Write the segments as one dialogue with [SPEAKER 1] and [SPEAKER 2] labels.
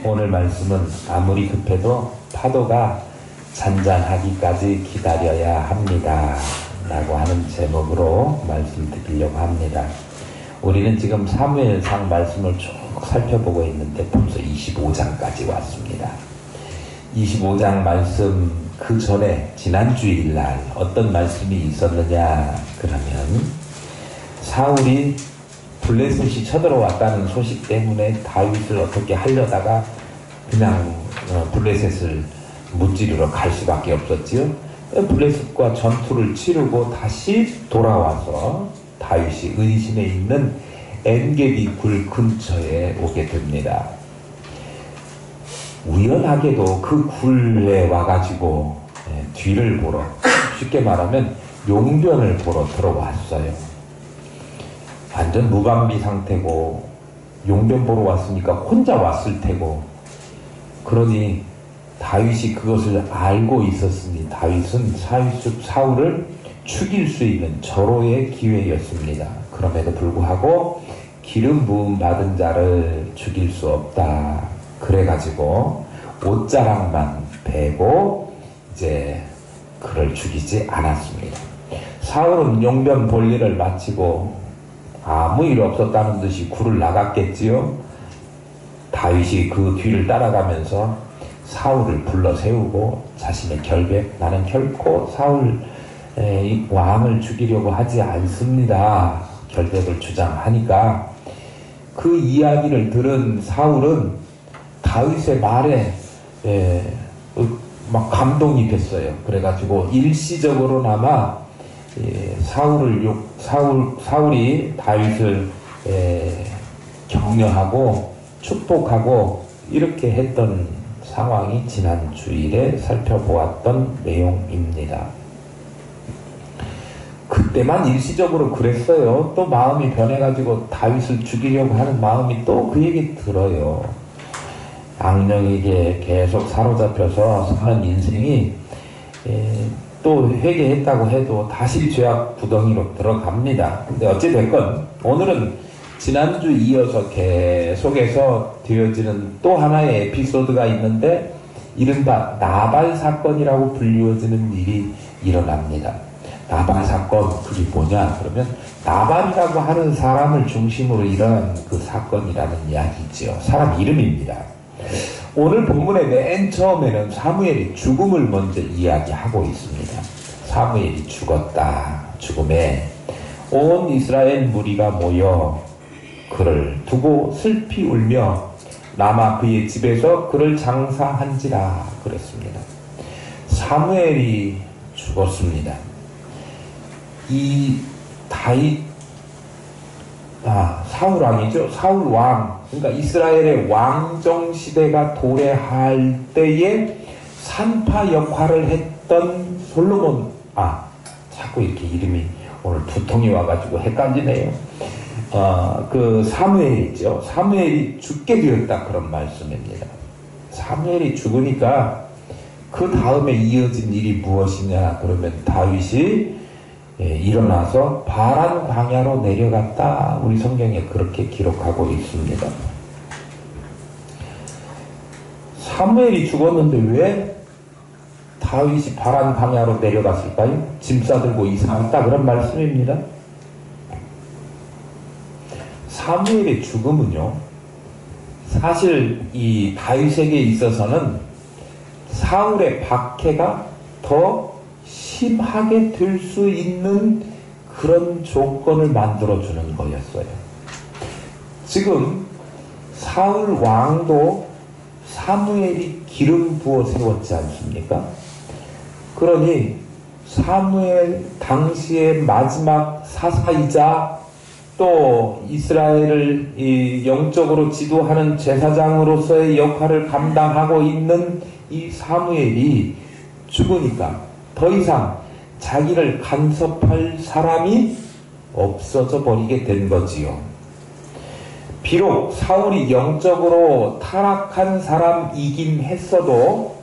[SPEAKER 1] 오늘 말씀은 아무리 급해도 파도가 잔잔하기까지 기다려야 합니다 라고 하는 제목으로 말씀드리려고 합니다. 우리는 지금 사무엘상 말씀을 쭉 살펴보고 있는데 벌써 25장까지 왔습니다. 25장 말씀 그 전에 지난 주일날 어떤 말씀이 있었느냐 그러면 사울이 블레셋이 쳐들어왔다는 소식 때문에 다윗을 어떻게 하려다가 그냥 블레셋을 무찌르러 갈 수밖에 없었지요. 블레셋과 전투를 치르고 다시 돌아와서 다윗이 은신에 있는 엔게디 굴 근처에 오게 됩니다. 우연하게도 그 굴에 와가지고 뒤를 보러, 쉽게 말하면 용변을 보러 들어왔어요. 완전 무방비 상태고 용변 보러 왔으니까 혼자 왔을 테고, 그러니 다윗이 그것을 알고 있었으니 다윗은 사울을 죽일 수 있는 절호의 기회였습니다. 그럼에도 불구하고 기름 부음 받은 자를 죽일 수 없다. 그래가지고 옷자락만 베고 이제 그를 죽이지 않았습니다. 사울은 용변 볼일을 마치고 아무 일 없었다는 듯이 굴을 나갔겠지요. 다윗이 그 뒤를 따라가면서 사울을 불러 세우고 자신의 결백, 나는 결코 사울 왕을 죽이려고 하지 않습니다. 결백을 주장하니까 그 이야기를 들은 사울은 다윗의 말에 막 감동이 됐어요. 그래가지고 일시적으로나마 사울이 다윗을 격려하고 축복하고 이렇게 했던 상황이 지난 주일에 살펴보았던 내용입니다. 그때만 일시적으로 그랬어요. 또 마음이 변해가지고 다윗을 죽이려고 하는 마음이 또 그에게 들어요. 악령에게 계속 사로잡혀서 사는 인생이 또 회개했다고 해도 다시 죄악 구덩이로 들어갑니다. 근데 어찌됐건 오늘은 지난주 이어서 계속해서 되어지는 또 하나의 에피소드가 있는데 이른바 나발 사건이라고 불리워지는 일이 일어납니다. 나발 사건, 그게 뭐냐 그러면 나발이라고 하는 사람을 중심으로 일어난 그 사건이라는 이야기죠. 사람 이름입니다. 오늘 본문의 맨 처음에는 사무엘이 죽음을 먼저 이야기하고 있습니다. 사무엘이 죽었다. 죽음에 온 이스라엘 무리가 모여 그를 두고 슬피 울며 라마 그의 집에서 그를 장사한지라 그랬습니다. 사무엘이 죽었습니다. 이 사울왕이죠. 사울왕, 그러니까 이스라엘의 왕정시대가 도래할 때에 산파 역할을 했던 솔로몬, 자꾸 이렇게 이름이 오늘 두통이 와가지고 헷갈리네요. 그 사무엘이죠. 사무엘이 죽게 되었다 그런 말씀입니다. 사무엘이 죽으니까 그 다음에 이어진 일이 무엇이냐 그러면 다윗이 일어나서 바란 광야로 내려갔다. 우리 성경에 그렇게 기록하고 있습니다. 사무엘이 죽었는데 왜 다윗이 바란 광야로 내려갔을까요? 짐 싸들고 이사했다 그런 말씀입니다. 사무엘의 죽음은요, 사실 이 다윗에게 있어서는 사울의 박해가 더 심하게 될 수 있는 그런 조건을 만들어주는 거였어요. 지금 사울 왕도 사무엘이 기름 부어 세웠지 않습니까? 그러니 사무엘 당시의 마지막 사사이자 또 이스라엘을 영적으로 지도하는 제사장으로서의 역할을 감당하고 있는 이 사무엘이 죽으니까 더 이상 자기를 간섭할 사람이 없어져 버리게 된 거지요. 비록 사울이 영적으로 타락한 사람이긴 했어도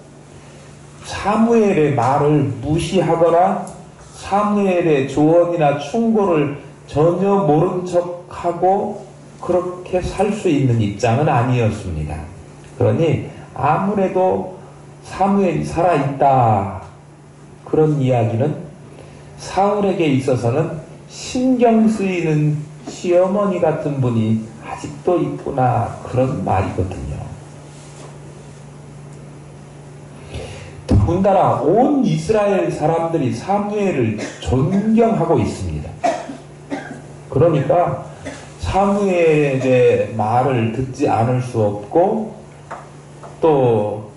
[SPEAKER 1] 사무엘의 말을 무시하거나 사무엘의 조언이나 충고를 전혀 모른 척하고 그렇게 살 수 있는 입장은 아니었습니다. 그러니 아무래도 사무엘이 살아있다, 그런 이야기는 사울에게 있어서는 신경 쓰이는 시어머니 같은 분이 아직도 있구나, 그런 말이거든요. 더군다나 온 이스라엘 사람들이 사무엘을 존경하고 있습니다. 그러니까 사무엘의 말을 듣지 않을 수 없고 또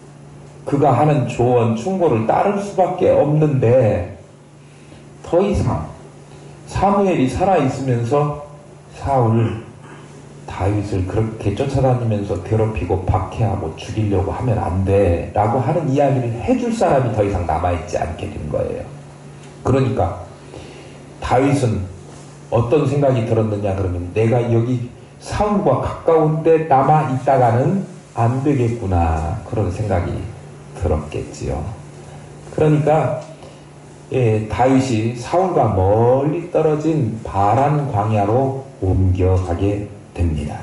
[SPEAKER 1] 그가 하는 조언, 충고를 따를 수밖에 없는데, 더 이상 사무엘이 살아있으면서 사울, 다윗을 그렇게 쫓아다니면서 괴롭히고 박해하고 죽이려고 하면 안 돼 라고 하는 이야기를 해줄 사람이 더 이상 남아있지 않게 된 거예요. 그러니까 다윗은 어떤 생각이 들었느냐 그러면, 내가 여기 사울과 가까운데 남아있다가는 안 되겠구나, 그런 생각이 들었겠지요. 그러니까 다윗이 사울과 멀리 떨어진 바란 광야로 옮겨가게 됩니다.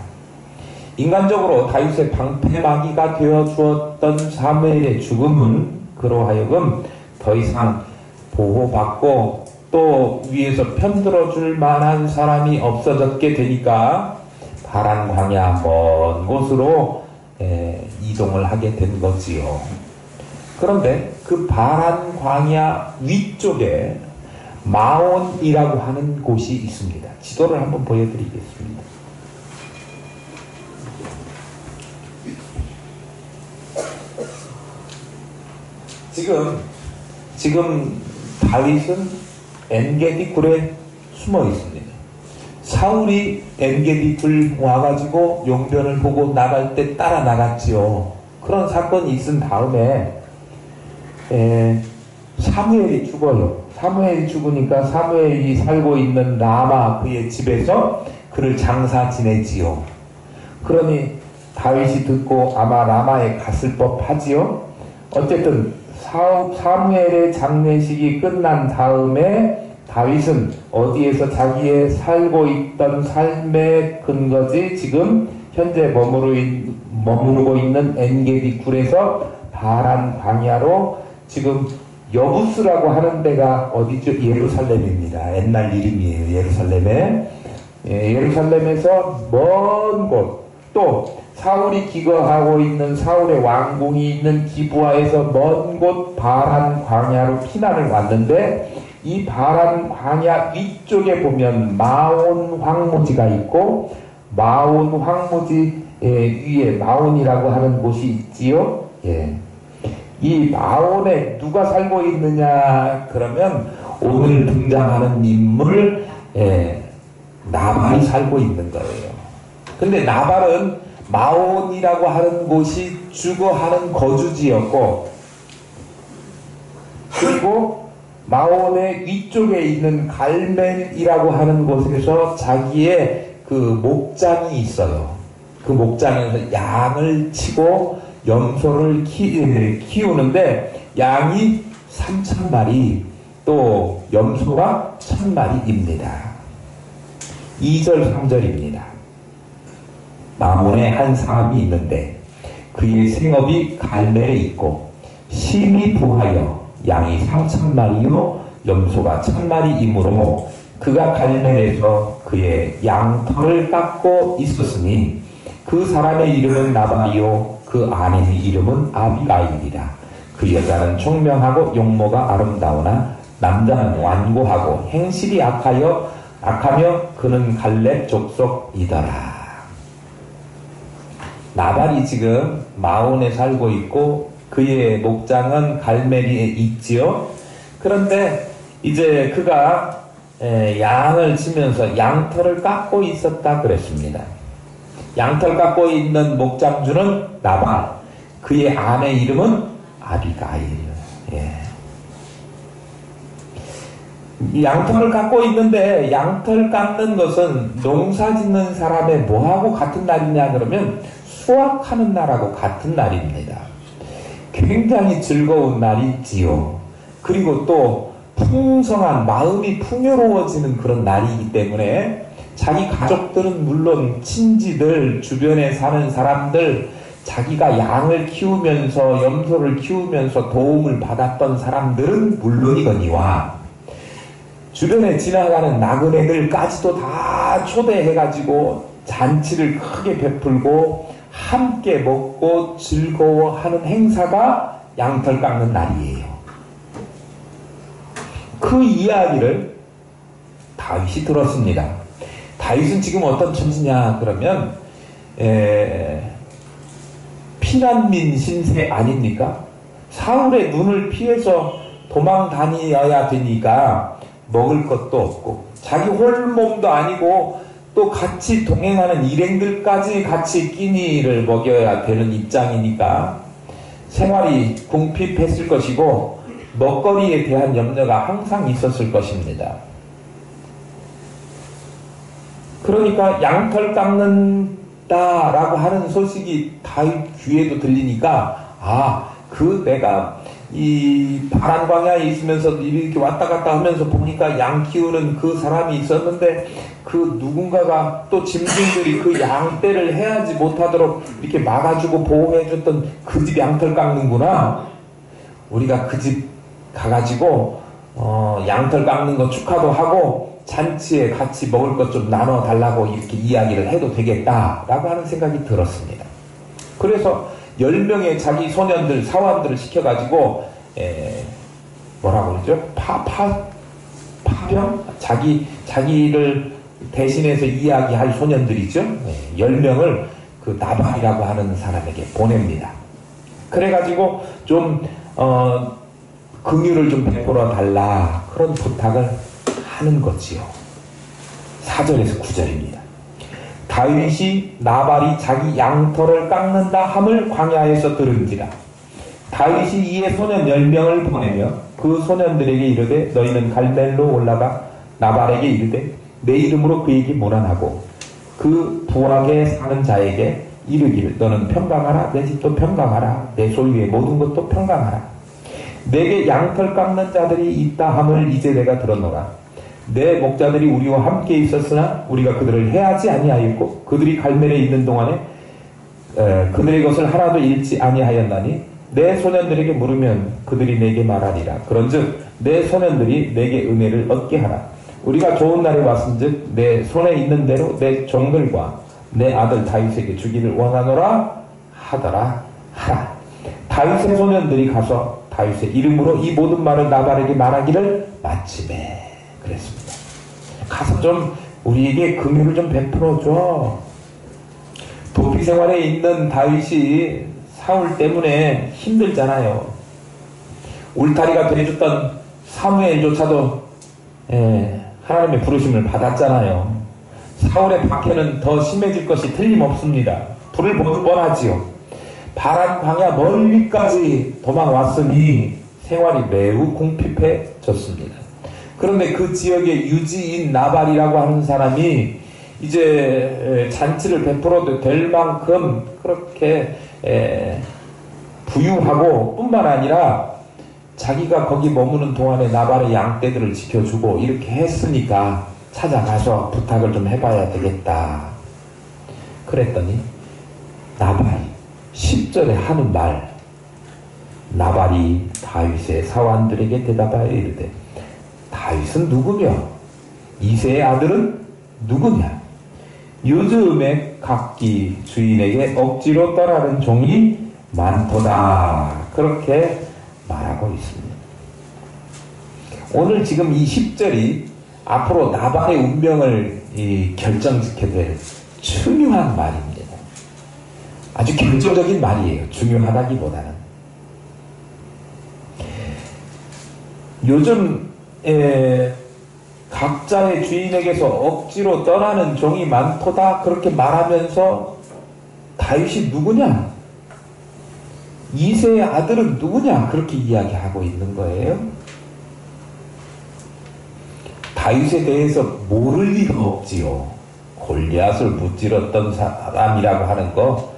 [SPEAKER 1] 인간적으로 다윗의 방패막이가 되어 주었던 사무엘의 죽음은 그로 하여금 더 이상 보호받고 또 위에서 편들어 줄 만한 사람이 없어졌게 되니까 바란 광야 먼 곳으로 이동을 하게 된 거지요. 그런데 그 바란 광야 위쪽에 마온이라고 하는 곳이 있습니다. 지도를 한번 보여드리겠습니다. 지금 다윗은 엔게디 굴에 숨어 있습니다. 사울이 엔게디 굴 와가지고 용변을 보고 나갈 때 따라 나갔지요. 그런 사건이 있은 다음에 사무엘이 죽어요. 사무엘이 죽으니까 사무엘이 살고 있는 라마 그의 집에서 그를 장사 지내지요. 그러니 다윗이 듣고 아마 라마에 갔을 법하지요. 어쨌든 사무엘의 장례식이 끝난 다음에 다윗은 어디에서 자기의 살고 있던 삶의 근거지, 지금 현재 머무르고 있는 엔게디 굴에서 바란 광야로, 지금 여부스라고 하는 데가 어디죠? 예루살렘입니다. 옛날 이름이에요. 예루살렘에. 예루살렘에서 먼 곳, 또 사울이 기거하고 있는 사울의 왕궁이 있는 기브아에서 먼 곳 바란 광야로 피난을 왔는데, 이 바란 광야 위쪽에 보면 마온 황무지가 있고, 마온 황무지 위에 마온이라고 하는 곳이 있지요. 이 마온에 누가 살고 있느냐 그러면 오늘 등장하는 인물 나발이 살고 있는 거예요. 근데 나발은 마온이라고 하는 곳이 주거하는 거주지였고, 그리고 마온의 위쪽에 있는 갈멜이라고 하는 곳에서 자기의 그 목장이 있어요. 그 목장에서 양을 치고 염소를 키우는데 양이 3,000마리, 또 염소가 1,000마리입니다. 2절 3절입니다. 마몬에 한 사람이 있는데 그의 생업이 갈멜에 있고 심히 부하여 양이 3,000마리요 염소가 1,000마리이므로 그가 갈멜에서 그의 양털을 깎고 있었으니 그 사람의 이름은 나발이요 그 아내의 이름은 아비가일이라. 그 여자는 총명하고 용모가 아름다우나 남자는 완고하고 행실이 악하며 그는 갈렙 족속이더라. 나발이 지금 마온에 살고 있고 그의 목장은 갈멜리에 있지요. 그런데 이제 그가 양을 치면서 양털을 깎고 있었다 그랬습니다. 양털 깎고 있는 목장주는 나발, 그의 아내 이름은 아비가일. 이 양털을 깎고 있는데, 양털 깎는 것은 농사 짓는 사람의 뭐하고 같은 날이냐 그러면 수확하는 날하고 같은 날입니다. 굉장히 즐거운 날이지요. 그리고 또 풍성한, 마음이 풍요로워지는 그런 날이기 때문에 자기 가족들은 물론 친지들, 주변에 사는 사람들, 자기가 양을 키우면서 염소를 키우면서 도움을 받았던 사람들은 물론이거니와 주변에 지나가는 나그네들까지도 다 초대해가지고 잔치를 크게 베풀고 함께 먹고 즐거워하는 행사가 양털 깎는 날이에요. 그 이야기를 다윗이 들었습니다. 다윗은 지금 어떤 처지냐 그러면 피난민 신세 아닙니까? 사울의 눈을 피해서 도망 다녀야 되니까 먹을 것도 없고 자기 홀몸도 아니고 또 같이 동행하는 일행들까지 같이 끼니를 먹여야 되는 입장이니까 생활이 궁핍했을 것이고 먹거리에 대한 염려가 항상 있었을 것입니다. 그러니까 양털 깎는다라고 하는 소식이 다윗 귀에도 들리니까 내가 이 파란 광야에 있으면서 이렇게 왔다 갔다 하면서 보니까 양 키우는 그 사람이 있었는데 그 누군가가 또 짐승들이 그 양떼를 해하지 못하도록 이렇게 막아주고 보호해줬던 그 집 양털 깎는구나. 우리가 그 집 가가지고 양털 깎는 거 축하도 하고 잔치에 같이 먹을 것 좀 나눠달라고 이렇게 이야기를 해도 되겠다라고 하는 생각이 들었습니다. 그래서 10명의 자기 소년들, 사원들을 시켜가지고, 뭐라고 그러죠? 파병? 자기를 대신해서 이야기할 소년들이죠? 10명을 그 나발이라고 하는 사람에게 보냅니다. 그래가지고 좀, 긍휼을 좀 베풀어 달라. 그런 부탁을 하는 거지요. 4절에서 9절입니다. 다윗이 나발이 자기 양털을 깎는다 함을 광야에서 들은지라. 다윗이 이에 소년 10명을 보내며 그 소년들에게 이르되 너희는 갈멜로 올라가 나발에게 이르되 내 이름으로 그에게 문안하고 그 부하게 사는 자에게 이르기를 너는 평강하라 내 집도 평강하라 내 소유의 모든 것도 평강하라. 내게 양털 깎는 자들이 있다 함을 이제 내가 들었노라. 내 목자들이 우리와 함께 있었으나 우리가 그들을 해하지 아니하였고 그들이 갈멜에 있는 동안에 그들의 것을 하나도 잃지 아니하였나니 내 소년들에게 물으면 그들이 내게 말하리라. 그런즉 내 소년들이 내게 은혜를 얻게 하라. 우리가 좋은 날에 왔은즉 내 손에 있는 대로 내 종들과 내 아들 다윗에게 주기를 원하노라 하더라 하라. 다윗의 소년들이 가서 다윗의 이름으로 이 모든 말을 나발에게 말하기를 마치매 그랬습니다. 가서 좀 우리에게 긍휼을 좀 베풀어줘. 도피 생활에 있는 다윗이 사울 때문에 힘들잖아요. 울타리가 돼줬던 사무엘조차도 하나님의 부르심을 받았잖아요. 사울의 박해는 더 심해질 것이 틀림없습니다. 불을 보듯 뻔하지요. 파란 광야 멀리까지 도망왔으니 생활이 매우 궁핍해졌습니다. 그런데 그 지역의 유지인 나발이라고 하는 사람이 이제 잔치를 베풀어도 될 만큼 그렇게 부유하고 뿐만 아니라 자기가 거기 머무는 동안에 나발의 양떼들을 지켜주고 이렇게 했으니까 찾아가서 부탁을 좀 해봐야 되겠다. 그랬더니 나발이 10절에 하는 말, 나발이 다윗의 사환들에게 대답하여 이르되 다윗은 누구며 이새의 아들은 누구냐? 요즘에 각기 주인에게 억지로 떠나는 종이 많도다. 그렇게 말하고 있습니다. 오늘 지금 이 10절이 앞으로 나발의 운명을 결정짓게 될 중요한 말입니다. 아주 결정적인 말이에요. 중요하다기보다는. 요즘 각자의 주인에게서 억지로 떠나는 종이 많도다 그렇게 말하면서 다윗이 누구냐? 이새의 아들은 누구냐? 그렇게 이야기하고 있는 거예요. 다윗에 대해서 모를 리가 없지요. 골리앗을 무찔렀던 사람이라고 하는 거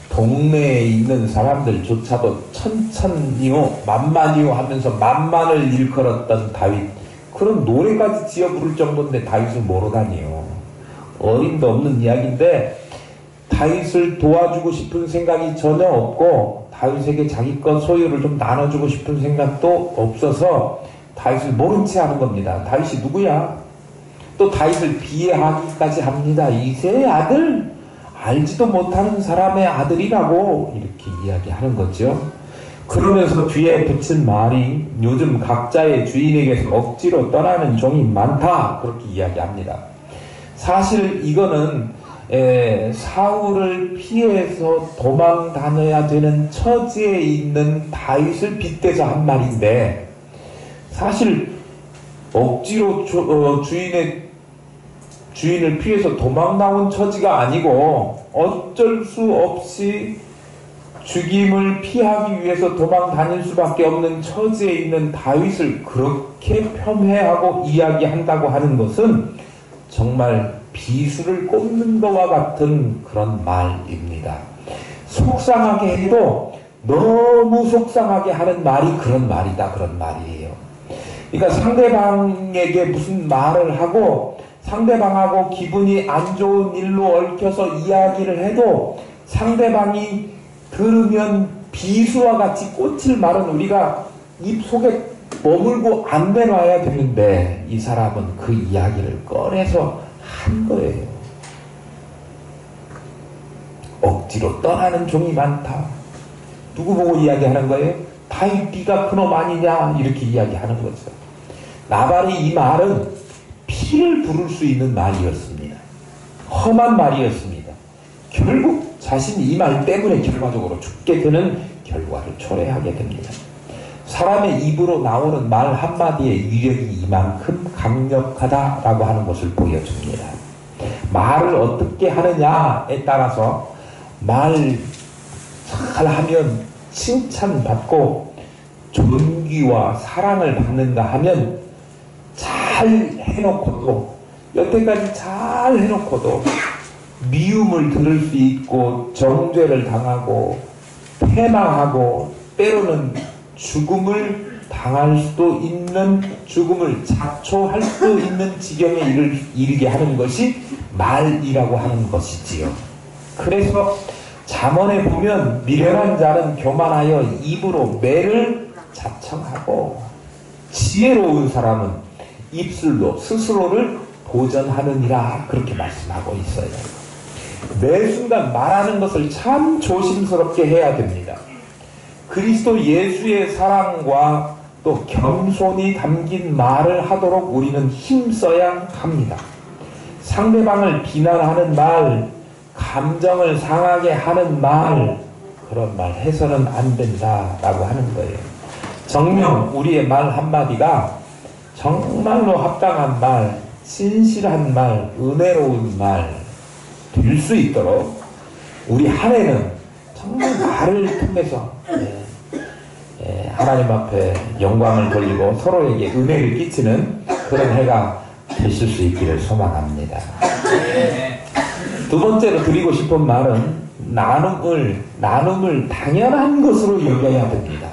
[SPEAKER 1] 동네에 있는 사람들조차도 천천히요 만만히요 하면서 만만을 일컬었던 다윗, 그런 노래까지 지어 부를 정도인데 다윗을 모르다니요. 어림도 없는 이야기인데 다윗을 도와주고 싶은 생각이 전혀 없고 다윗에게 자기 것 소유를 좀 나눠주고 싶은 생각도 없어서 다윗을 모른 채 하는 겁니다. 다윗이 누구야? 또 다윗을 비하하기까지 합니다. 이새의 아들, 알지도 못하는 사람의 아들이라고 이렇게 이야기하는 거죠. 그러면서 뒤에 붙인 말이 요즘 각자의 주인에게서 억지로 떠나는 종이 많다, 그렇게 이야기합니다. 사실 이거는 사울을 피해서 도망 다녀야 되는 처지에 있는 다윗을 빗대서 한 말인데, 사실 억지로 주인을 피해서 도망 나온 처지가 아니고 어쩔 수 없이 죽임을 피하기 위해서 도망 다닐 수밖에 없는 처지에 있는 다윗을 그렇게 폄훼하고 이야기한다고 하는 것은 정말 비수를 꼽는 것과 같은 그런 말입니다. 속상하게 해도 너무 속상하게 하는 말이 그런 말이다, 그런 말이에요. 그러니까 상대방에게 무슨 말을 하고 상대방하고 기분이 안 좋은 일로 얽혀서 이야기를 해도 상대방이 들으면 비수와 같이 꽂힐 말은 우리가 입 속에 머물고 안 내놔야 되는데, 이 사람은 그 이야기를 꺼내서 한 거예요. 억지로 떠나는 종이 많다. 누구 보고 이야기하는 거예요? 다윗 네가 그놈 아니냐, 이렇게 이야기하는 거죠. 나발이 이 말은 피를 부를 수 있는 말이었습니다. 험한 말이었습니다. 결국 자신이 이 말 때문에 결과적으로 죽게 되는 결과를 초래하게 됩니다. 사람의 입으로 나오는 말 한마디의 위력이 이만큼 강력하다라고 하는 것을 보여줍니다. 말을 어떻게 하느냐에 따라서 말 잘하면 칭찬받고 존귀와 사랑을 받는가 하면, 잘 해놓고도, 여태까지 잘 해놓고도 미움을 들을 수 있고 정죄를 당하고 패망하고 때로는 죽음을 당할 수도 있는, 죽음을 자초할 수도 있는 지경에 이르게 하는 것이 말이라고 하는 것이지요. 그래서 잠언에 보면 미련한 자는 교만하여 입으로 매를 자청하고 지혜로운 사람은 입술로 스스로를 보전하느니라, 그렇게 말씀하고 있어요. 매 순간 말하는 것을 참 조심스럽게 해야 됩니다. 그리스도 예수의 사랑과 또 겸손이 담긴 말을 하도록 우리는 힘써야 합니다. 상대방을 비난하는 말, 감정을 상하게 하는 말, 그런 말 해서는 안 된다라고 하는 거예요. 정녕 우리의 말 한마디가 정말로 합당한 말, 진실한 말, 은혜로운 말 될 수 있도록 우리 한 해는 정말 말을 통해서 하나님 앞에 영광을 돌리고 서로에게 은혜를 끼치는 그런 해가 되실 수 있기를 소망합니다. 두 번째로 드리고 싶은 말은 나눔을 당연한 것으로 여겨야 됩니다.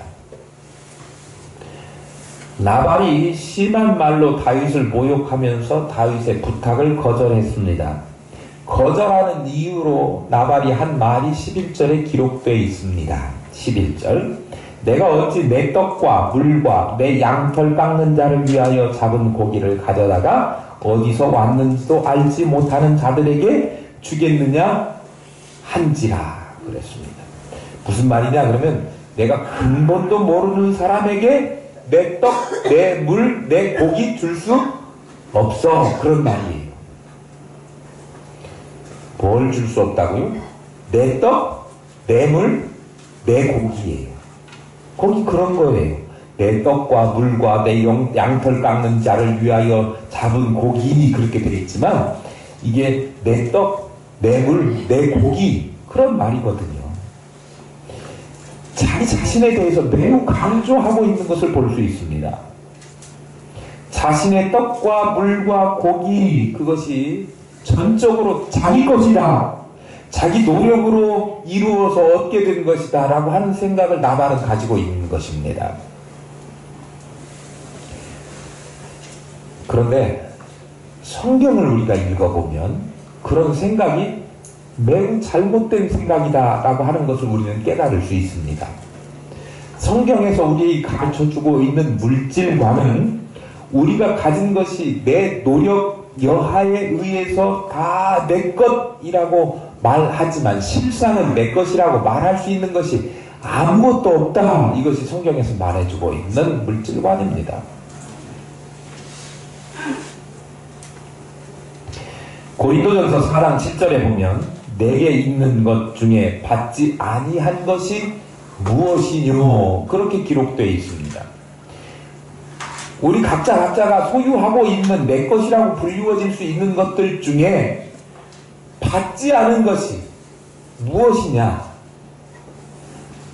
[SPEAKER 1] 나발이 심한 말로 다윗을 모욕하면서 다윗의 부탁을 거절했습니다. 거절하는 이유로 나발이 한 말이 11절에 기록되어 있습니다. 11절, 내가 어찌 내 떡과 물과 내 양털 깎는 자를 위하여 잡은 고기를 가져다가 어디서 왔는지도 알지 못하는 자들에게 주겠느냐 한지라 그랬습니다. 무슨 말이냐 그러면, 내가 근본도 모르는 사람에게 내 떡, 내 물, 내 고기 줄 수 없어, 그런 말이에요. 뭘 줄 수 없다고요? 내 떡, 내 물, 내 고기예요. 거기 그런 거예요. 내 떡과 물과 내 양털 깎는 자를 위하여 잡은 고기, 그렇게 되어 있지만 이게 내 떡, 내 물, 내 고기, 그런 말이거든요. 자기 자신에 대해서 매우 강조하고 있는 것을 볼 수 있습니다. 자신의 떡과 물과 고기, 그것이 전적으로 자기 것이다, 자기 노력으로 이루어서 얻게 된 것이다 라고 하는 생각을 나발은 가지고 있는 것입니다. 그런데 성경을 우리가 읽어보면 그런 생각이 매우 잘못된 생각이다 라고 하는 것을 우리는 깨달을 수 있습니다. 성경에서 우리에게 가르쳐주고 있는 물질과는 우리가 가진 것이 내 노력 여하에 의해서 다 내 것이라고 말하지만 실상은 내 것이라고 말할 수 있는 것이 아무것도 없다. 이것이 성경에서 말해주고 있는 물질관입니다. 고린도전서 4장 7절에 보면 내게 있는 것 중에 받지 아니한 것이 무엇이뇨? 그렇게 기록되어 있습니다. 우리 각자가 소유하고 있는 내 것이라고 불리워질 수 있는 것들 중에 받지 않은 것이 무엇이냐?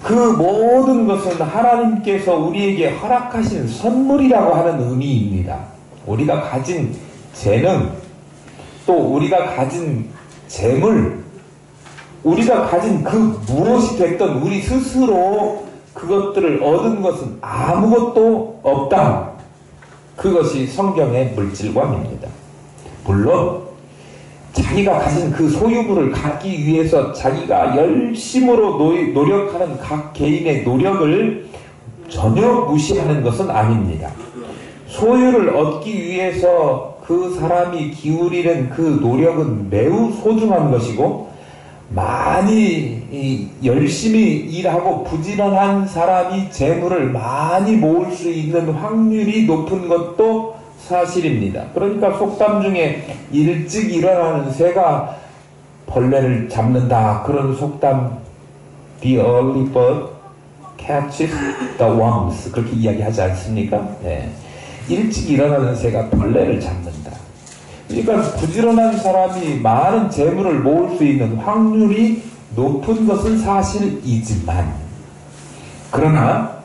[SPEAKER 1] 그 모든 것은 하나님께서 우리에게 허락하신 선물이라고 하는 의미입니다. 우리가 가진 재능, 또 우리가 가진 재물, 우리가 가진 그 무엇이 됐던 우리 스스로 그것들을 얻은 것은 아무것도 없다. 그것이 성경의 물질관입니다. 물론 자기가 가진 그 소유물을 갖기 위해서 자기가 열심으로 노력하는 각 개인의 노력을 전혀 무시하는 것은 아닙니다. 소유를 얻기 위해서 그 사람이 기울이는 그 노력은 매우 소중한 것이고, 많이 열심히 일하고 부지런한 사람이 재물을 많이 모을 수 있는 확률이 높은 것도 사실입니다. 그러니까 속담 중에 일찍 일어나는 새가 벌레를 잡는다, 그런 속담, The early bird catches the worms, 그렇게 이야기하지 않습니까? 네. 일찍 일어나는 새가 벌레를 잡는다. 그러니까 부지런한 사람이 많은 재물을 모을 수 있는 확률이 높은 것은 사실이지만, 그러나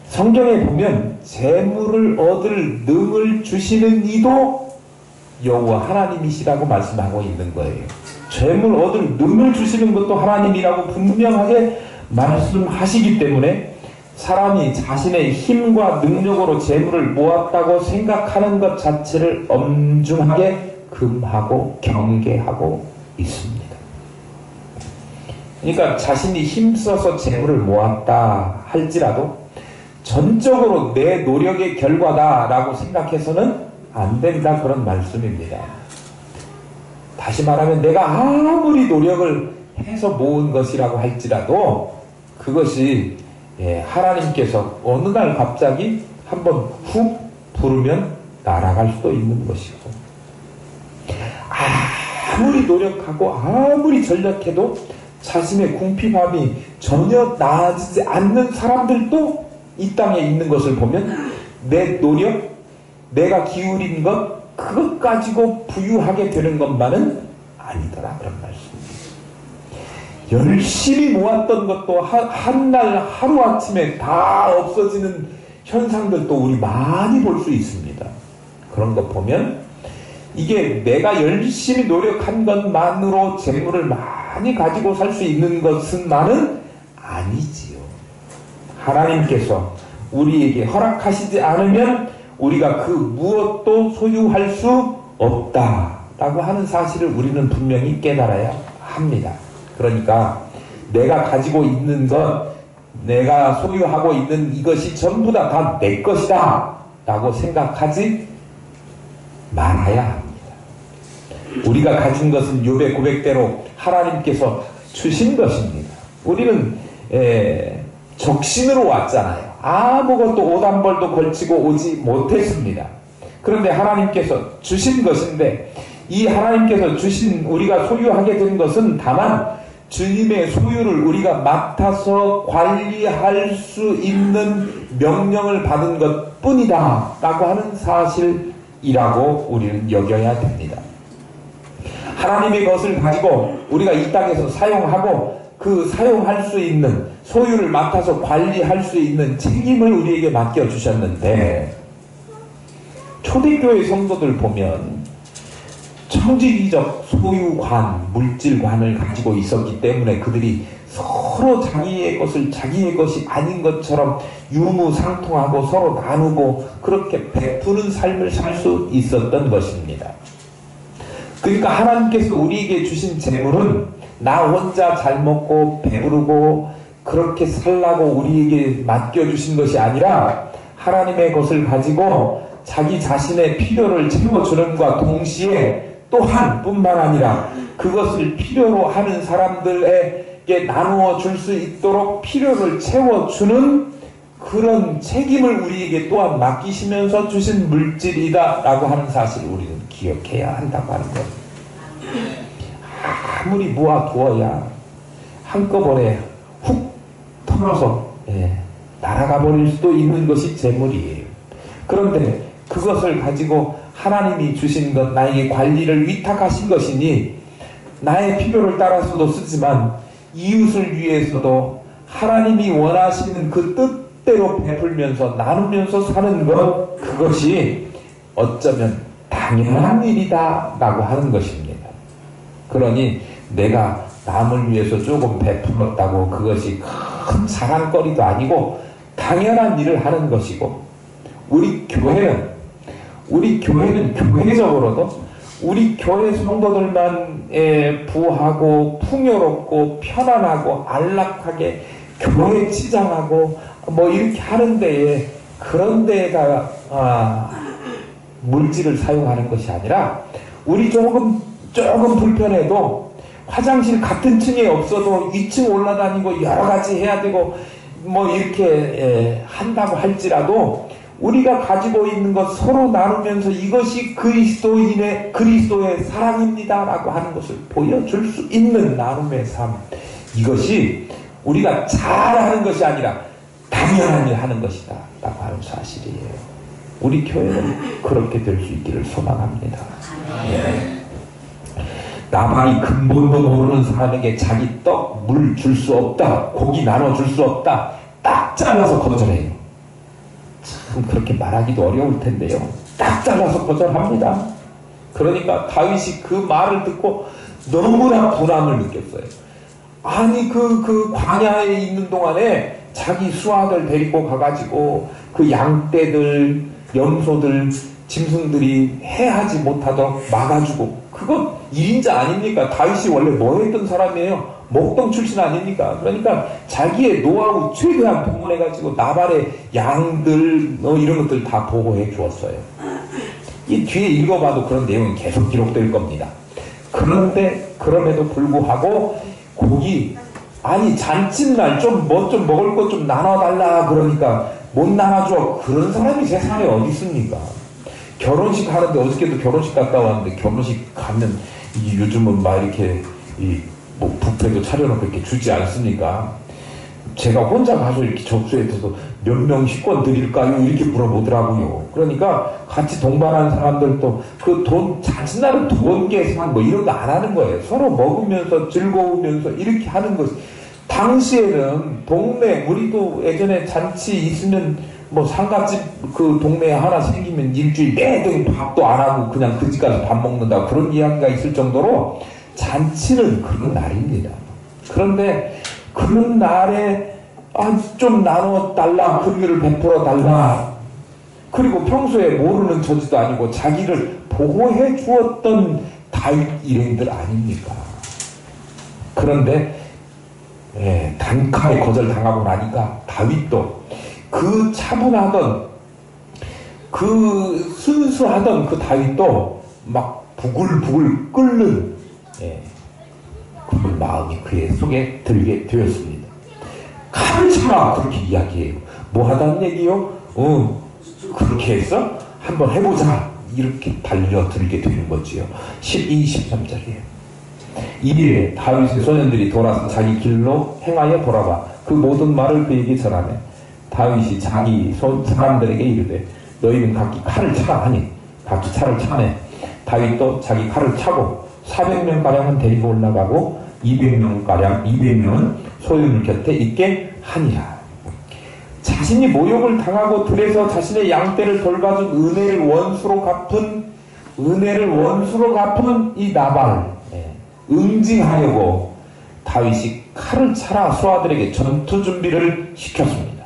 [SPEAKER 1] 성경에 보면 재물을 얻을 능을 주시는 이도 여호와 하나님이시라고 말씀하고 있는 거예요. 재물 얻을 능을 주시는 것도 하나님이라고 분명하게 말씀하시기 때문에 사람이 자신의 힘과 능력으로 재물을 모았다고 생각하는 것 자체를 엄중하게 금하고 경계하고 있습니다. 그러니까 자신이 힘써서 재물을 모았다 할지라도 전적으로 내 노력의 결과다라고 생각해서는 안 된다, 그런 말씀입니다. 다시 말하면 내가 아무리 노력을 해서 모은 것이라고 할지라도 그것이 하나님께서 어느 날 갑자기 한번 훅 부르면 날아갈 수도 있는 것이고, 아무리 노력하고 아무리 전력해도 자신의 궁핍함이 전혀 나아지지 않는 사람들도 이 땅에 있는 것을 보면 내 노력, 내가 기울인 것, 그것 가지고 부유하게 되는 것만은 아니더라, 그런 말씀입니다. 열심히 모았던 것도 한날 하루아침에 다 없어지는 현상들도 우리 많이 볼 수 있습니다. 그런 것 보면 이게 내가 열심히 노력한 것만으로 재물을 많이 가지고 살 수 있는 것은만은 아니지요. 하나님께서 우리에게 허락하시지 않으면 우리가 그 무엇도 소유할 수 없다라고 하는 사실을 우리는 분명히 깨달아야 합니다. 그러니까 내가 가지고 있는 것, 내가 소유하고 있는 이것이 전부 다 내 것이다 라고 생각하지 말아야 합니다. 우리가 가진 것은 욥의 고백대로 하나님께서 주신 것입니다. 우리는 적신으로 왔잖아요. 아무것도 옷 한 벌도 걸치고 오지 못했습니다. 그런데 하나님께서 주신 것인데, 이 하나님께서 주신 우리가 소유하게 된 것은 다만 주님의 소유를 우리가 맡아서 관리할 수 있는 명령을 받은 것 뿐이다 라고 하는 사실이라고 우리는 여겨야 됩니다. 하나님의 것을 가지고 우리가 이 땅에서 사용하고 그 사용할 수 있는, 소유를 맡아서 관리할 수 있는 책임을 우리에게 맡겨주셨는데, 초대교회 성도들 보면 청지기적 소유관, 물질관을 가지고 있었기 때문에 그들이 서로 자기의 것을 자기의 것이 아닌 것처럼 유무상통하고 서로 나누고 그렇게 베푸는 삶을 살 수 있었던 것입니다. 그러니까 하나님께서 우리에게 주신 재물은 나 혼자 잘 먹고 배부르고 그렇게 살라고 우리에게 맡겨주신 것이 아니라 하나님의 것을 가지고 자기 자신의 필요를 채워주는 것과 동시에 또한 뿐만 아니라 그것을 필요로 하는 사람들에게 나누어 줄 수 있도록 필요를 채워주는 그런 책임을 우리에게 또한 맡기시면서 주신 물질이다 라고 하는 사실을 우리는 기억해야 한다고 하는 것. 아무리 모아두어야 한꺼번에 훅 털어서 날아가 버릴 수도 있는 것이 재물이에요. 그런데 그것을 가지고 하나님이 주신 것, 나에게 관리를 위탁하신 것이니 나의 필요를 따라서도 쓰지만 이웃을 위해서도 하나님이 원하시는 그 뜻대로 베풀면서 나누면서 사는 것, 그것이 어쩌면 당연한 일이다 라고 하는 것입니다. 그러니 내가 남을 위해서 조금 베풀었다고 그것이 큰 자랑거리도 아니고 당연한 일을 하는 것이고, 우리 교회는 교회적으로도 우리 교회 성도들만 부하고 풍요롭고 편안하고 안락하게 교회 치장하고 뭐 이렇게 하는 데에, 그런 데에다 물질을 사용하는 것이 아니라, 우리 조금 불편해도 화장실 같은 층에 없어도 위층 올라다니고 여러 가지 해야 되고 뭐 이렇게 한다고 할지라도 우리가 가지고 있는 것 서로 나누면서 이것이 그리스도의 사랑입니다 라고 하는 것을 보여줄 수 있는 나눔의 삶, 이것이 우리가 잘하는 것이 아니라 당연한 일 하는 것이다 라고 하는 사실이에요. 우리 교회는 그렇게 될 수 있기를 소망합니다. 나발이 근본도 모르는 사람에게 자기 떡, 물 줄 수 없다, 고기 나눠줄 수 없다, 딱 잘라서 거절해요. 참 그렇게 말하기도 어려울 텐데요, 딱 잘라서 거절합니다. 그러니까 다윗이 그 말을 듣고 너무나 분함을 느꼈어요. 아니 그 광야에 있는 동안에 자기 수하들 데리고 가가지고 그 양떼들, 염소들, 짐승들이 해하지 못하도록 막아주고, 그건 일인자 아닙니까? 다윗이 원래 뭐 했던 사람이에요? 목동 출신 아닙니까? 그러니까 자기의 노하우 최대한 동원해가지고 나발의 양들 이런 것들 다 보호해 주었어요. 이 뒤에 읽어봐도 그런 내용이 계속 기록될 겁니다. 그런데 그럼에도 불구하고 고기, 아니 잔칫날 좀 먹을 것 좀 나눠달라 그러니까 못 나눠줘. 그런 사람이 세상에 어디 있습니까? 결혼식 하는데, 어저께도 결혼식 갔다 왔는데, 결혼식 가면 요즘은 막 이렇게 뭐 뷔페도 차려놓고 이렇게 주지 않습니까? 제가 혼자 가서 이렇게 접수해서 몇 명 식권 드릴까요? 이렇게 물어보더라고요. 그러니까 같이 동반하는 사람들도 그 잔칫날은 돈 계산 뭐 이런 거 안 하는 거예요. 서로 먹으면서 즐거우면서 이렇게 하는 것이, 당시에는 동네, 우리도 예전에 잔치 있으면 뭐 상갓집 그 동네에 하나 생기면 일주일 내내 밥도 안 하고 그냥 그 집 가서 밥 먹는다, 그런 이야기가 있을 정도로 잔치는 그런 날입니다. 그런데 그런 날에 좀 나눠달라, 금유를 베풀어 달라, 그리고 평소에 모르는 처지도 아니고 자기를 보호해 주었던 다윗 일행들 아닙니까? 그런데 단칼에 거절당하고 나니까 다윗도 그 차분하던, 그 순수하던 그 다윗도 막 부글부글 끓는 그런 마음이 그의 속에 들게 되었습니다. 칼을 차라 그렇게 이야기해요. 뭐 하다는 얘기요? 그렇게 해서 한번 해보자, 이렇게 달려들게 되는 거지요. 12, 13절이에요. 이에 다윗의 소년들이 돌아서 자기 길로 행하여 돌아와 그 모든 말을 그에게 전하매, 다윗이 자기 사람들에게 이르되 너희는 각기 칼을 차라 하니 각기 차를 차네. 다윗도 자기 칼을 차고 400명가량은 데리고 올라가고 200명은 소유물 곁에 있게 하니라. 자신이 모욕을 당하고 들에서 자신의 양떼를 돌봐준 은혜를 원수로 갚은 이 나발, 응징하려고 다윗이 칼을 차라 수하들에게 전투 준비를 시켰습니다.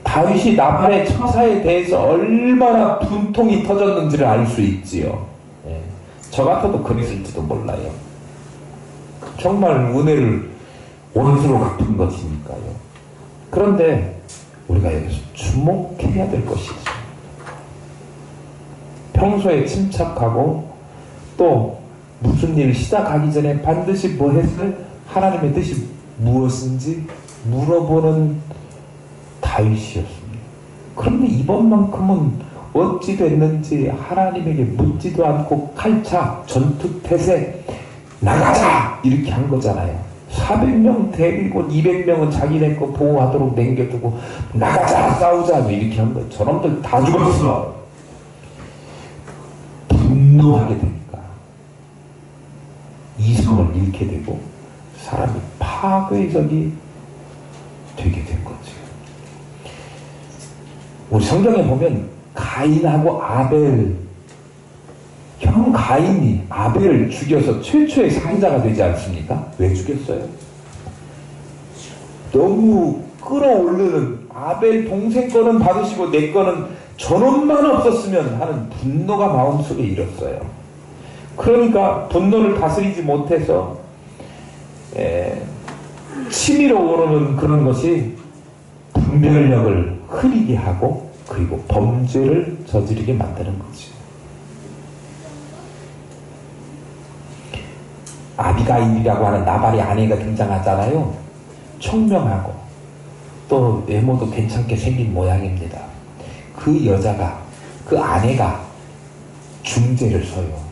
[SPEAKER 1] 다윗이 나발의 처사에 대해서 얼마나 분통이 터졌는지를 알 수 있지요. 저 같아도 그랬을지도 몰라요. 정말 은혜를 원수로 갚은 것이니까요. 그런데 우리가 여기서 주목해야 될 것이 있어요. 평소에 침착하고 또 무슨 일 시작하기 전에 반드시 뭐 했을 하나님의 뜻이 무엇인지 물어보는 다윗이었습니다. 그런데 이번만큼은 어찌 됐는지 하나님에게 묻지도 않고 칼차 전투태세 나가자 이렇게 한 거잖아요. 400명 데리고 200명은 자기네 거 보호하도록 남겨두고 나가자 싸우자 이렇게 한 거예요. 저놈들 다 죽었어. 분노하게 되니까 이성을 잃게 되고 사람이 파괴적이 되게 된 거죠. 우리 성경에 보면 가인하고 아벨, 형 가인이 아벨을 죽여서 최초의 살인자가 되지 않습니까? 왜 죽였어요? 너무 끌어올르는 아벨 동생 거는 받으시고 내 거는 저놈만 없었으면 하는 분노가 마음속에 일었어요. 그러니까 분노를 다스리지 못해서 치밀어 오르는 그런 것이 분별력을 흐리게 하고 그리고 범죄를 저지르게 만드는 거죠. 아비가일이라고 하는 나발의 아내가 등장하잖아요. 청명하고 또 외모도 괜찮게 생긴 모양입니다. 그 여자가, 그 아내가 중재를 서요.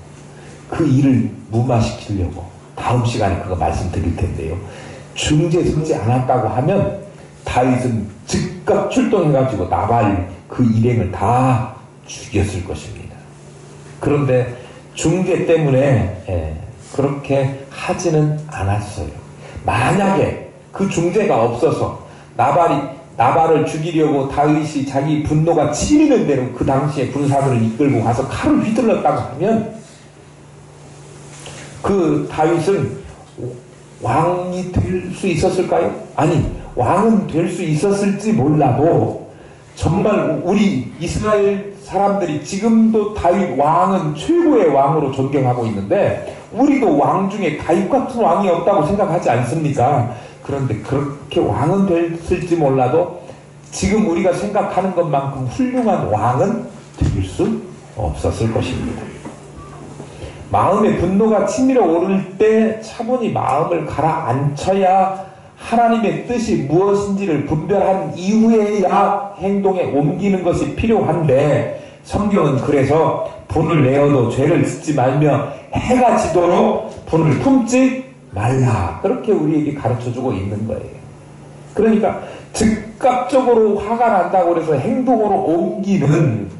[SPEAKER 1] 그 일을 무마시키려고 다음 시간에 그거 말씀드릴 텐데요. 중재 서지 않았다고 하면 다윗은 즉각 출동해가지고 나발 그 일행을 다 죽였을 것입니다. 그런데 중재 때문에 그렇게 하지는 않았어요. 만약에 그 중재가 없어서 나발을 죽이려고 다윗이 자기 분노가 치미는 대로 그 당시에 군사들을 이끌고 가서 칼을 휘둘렀다고 하면 그 다윗은 왕이 될 수 있었을까요? 아니, 왕은 될 수 있었을지 몰라도 정말 우리 이스라엘 사람들이 지금도 다윗 왕은 최고의 왕으로 존경하고 있는데 우리도 왕 중에 다윗 같은 왕이 없다고 생각하지 않습니까? 그런데 그렇게 왕은 됐을지 몰라도 지금 우리가 생각하는 것만큼 훌륭한 왕은 될 수 없었을 것입니다. 마음의 분노가 치밀어 오를 때 차분히 마음을 가라앉혀야 하나님의 뜻이 무엇인지를 분별한 이후에야 행동에 옮기는 것이 필요한데 성경은 그래서 분을 내어도 죄를 짓지 말며 해가 지도록 분을 품지 말라 그렇게 우리에게 가르쳐주고 있는 거예요. 그러니까 즉각적으로 화가 난다고 해서 행동으로 옮기는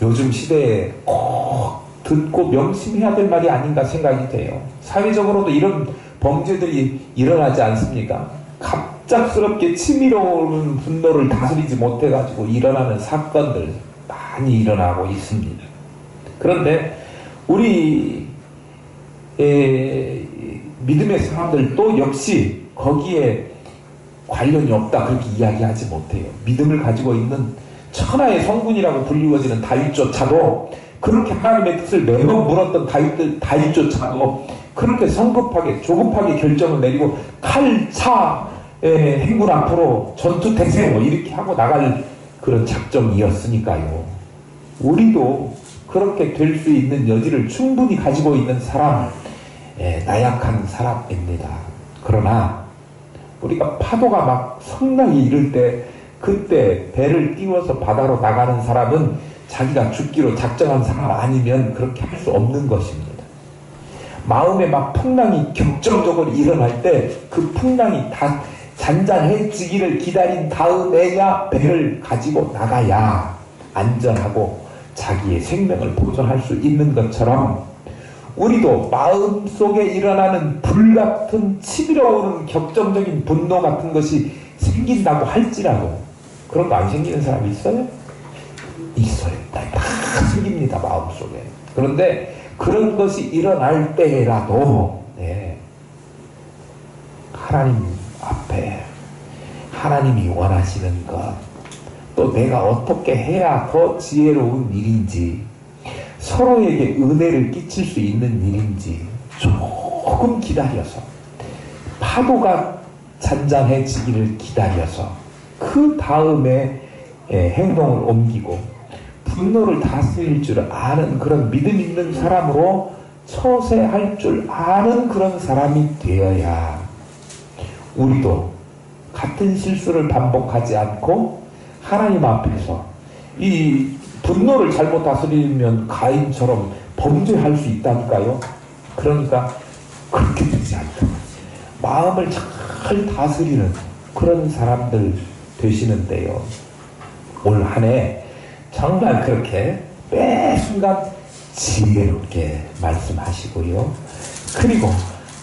[SPEAKER 1] 요즘 시대에 꼭 듣고 명심해야 될 말이 아닌가 생각이 돼요. 사회적으로도 이런 범죄들이 일어나지 않습니까? 갑작스럽게 치밀어 오르는 분노를 다스리지 못해가지고 일어나는 사건들 많이 일어나고 있습니다. 그런데 우리 믿음의 사람들도 역시 거기에 관련이 없다 그렇게 이야기하지 못해요. 믿음을 가지고 있는 천하의 성군이라고 불리워지는 다윗조차도 그렇게 하나님의 뜻을 매번 물었던 다윗조차도 그렇게 성급하게 조급하게 결정을 내리고 칼차 행군 앞으로 전투태세 이렇게 하고 나갈 그런 작정이었으니까요. 우리도 그렇게 될 수 있는 여지를 충분히 가지고 있는 사람, 나약한 사람입니다. 그러나 우리가 파도가 막 성나게 이를 때 그때 배를 띄워서 바다로 나가는 사람은 자기가 죽기로 작정한 사람 아니면 그렇게 할 수 없는 것입니다. 마음에 막 풍랑이 격정적으로 일어날 때 그 풍랑이 다 잔잔해지기를 기다린 다음에야 배를 가지고 나가야 안전하고 자기의 생명을 보존할 수 있는 것처럼 우리도 마음속에 일어나는 불같은 치밀어 오르는 격정적인 분노 같은 것이 생긴다고 할지라도 그런 거 안 생기는 사람이 있어요? 있어요. 다 생깁니다. 마음속에. 그런데 그런 것이 일어날 때라도 하나님 앞에 하나님이 원하시는 것 또 내가 어떻게 해야 더 지혜로운 일인지 서로에게 은혜를 끼칠 수 있는 일인지 조금 기다려서 파도가 잔잔해지기를 기다려서 그 다음에 행동을 옮기고 분노를 다스릴 줄 아는 그런 믿음 있는 사람으로 처세할 줄 아는 그런 사람이 되어야 우리도 같은 실수를 반복하지 않고 하나님 앞에서 이 분노를 잘못 다스리면 가인처럼 범죄할 수 있다니까요. 그러니까 그렇게 되지 않도록 마음을 잘 다스리는 그런 사람들 되시는데요. 올 한 해 정말 그렇게 매 순간 지혜롭게 말씀하시고요. 그리고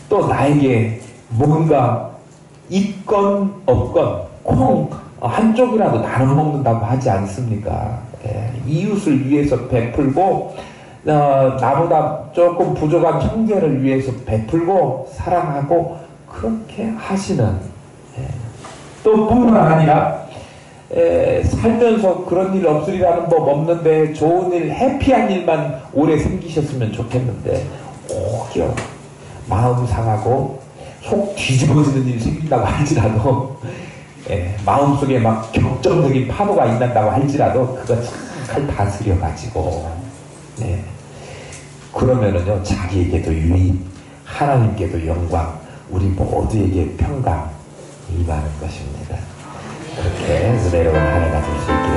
[SPEAKER 1] 또 나에게 뭔가 있건 없건 콩 한쪽이라도 나눠 먹는다고 하지 않습니까? 이웃을 위해서 베풀고 나보다 조금 부족한 형제를 위해서 베풀고 사랑하고 그렇게 하시는 또 뿐만 아니라 살면서 그런 일 없으리라는 법 없는데 좋은 일 해피한 일만 오래 생기셨으면 좋겠는데 오히려 마음 상하고 속 뒤집어지는 일이 생긴다고 할지라도 마음속에 막 격정적인 파도가 일난다고 할지라도 그거 잘 다스려 가지고 그러면은요 자기에게도 유익 하나님께도 영광 우리 모두에게 평강 임하는 것입니다. 그렇게 은혜로운 한 해가 될 수 있게